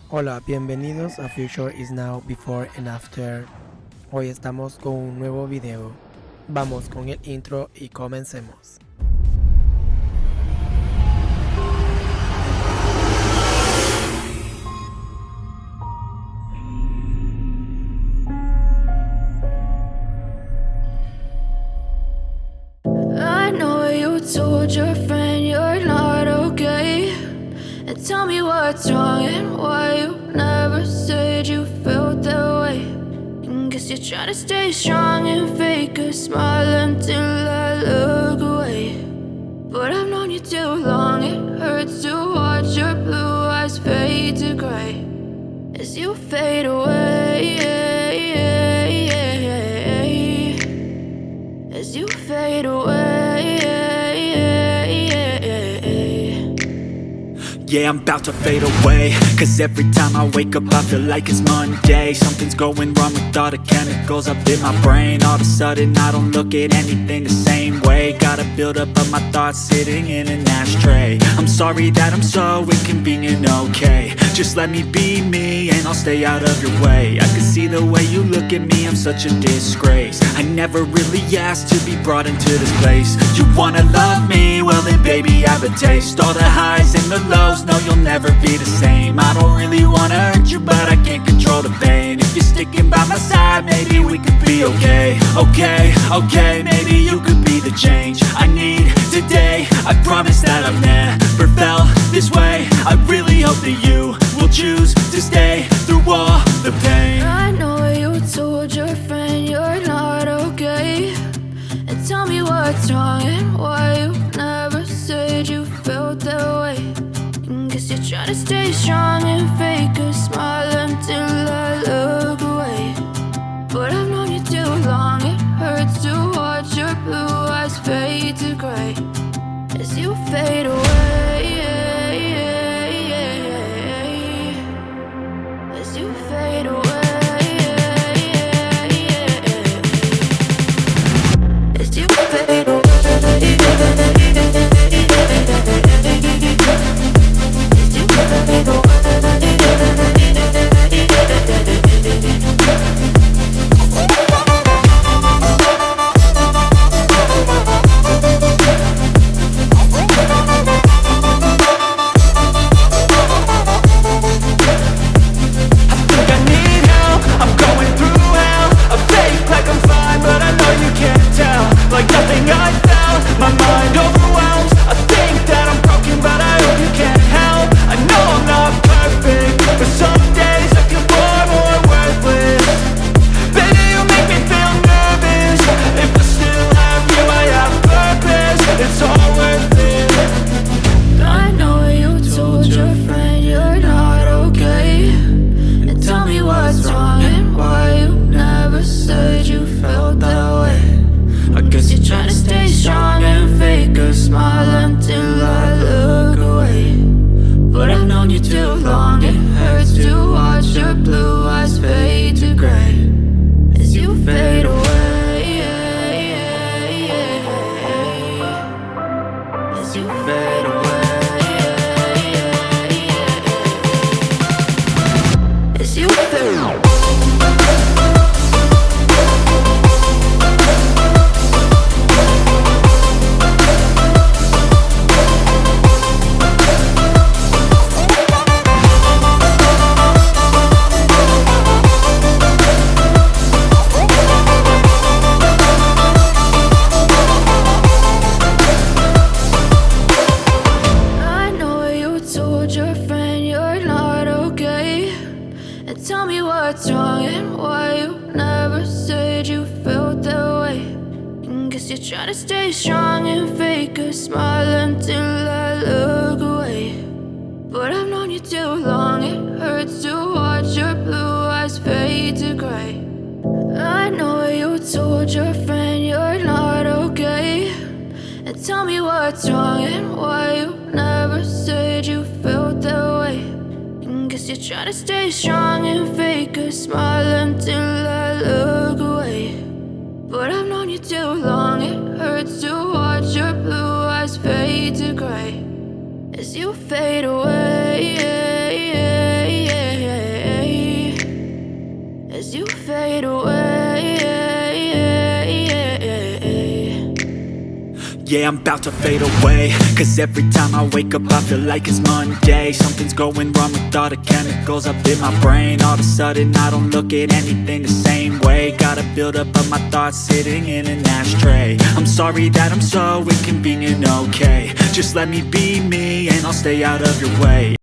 Hola, bienvenidos a Future is Now, Before and After. Hoy estamos con un nuevo video. Vamos con el intro y comencemos. I know you told your friend you're not okay, and tell me what's wrong and why you never said you felt that way. And guess you're trying to stay strong and fake a smile until I look away. But I've known you too long, it hurts to watch your blue eyes fade to gray as you fade away, as you fade away. Yeah, I'm about to fade away, cause every time I wake up I feel like it's Monday. Something's going wrong with all the chemicals up in my brain. All of a sudden I don't look at anything the same way. Got a buildup of my thoughts sitting in an ashtray. I'm sorry that I'm so inconvenient, okay. Just let me be me and I'll stay out of your way. I can see the way you look at me, I'm such a disgrace. I never really asked to be brought into this place. You wanna love me? Well then baby I have a taste. All the highs and the lows, no you'll never be the same. I don't really wanna hurt you but I can't control the pain. If you're sticking by my side maybe we could be okay. Okay, maybe you could be the change I need today. I promise that I've never felt this way. I really hope that you will choose to stay through all the pain. I know you told your friend you're not okay, and tell me what's wrong and why you never said you felt that way. And guess you're trying to stay strong and fake a smile until I look away. But I've known you too long, it hurts to watch your blue eyes fade to gray as you fade away, as you fade away, as you fade away. Try to stay strong and fake a smile until I look away. But I've known you too long, it hurts to watch your blue eyes fade to gray. I know you told your friend you're not okay, and tell me what's wrong and why you never said you felt that way. And guess you're trying to stay strong and fake a smile until I look away. But I've known you too long, it hurts to watch your blue eyes fade to gray as you fade away, Yeah, I'm about to fade away, cause every time I wake up I feel like it's Monday. Something's going wrong with all the chemicals up in my brain. All of a sudden I don't look at anything the same way. Got a buildup of my thoughts sitting in an ashtray. I'm sorry that I'm so inconvenient, okay. Just let me be me and I'll stay out of your way.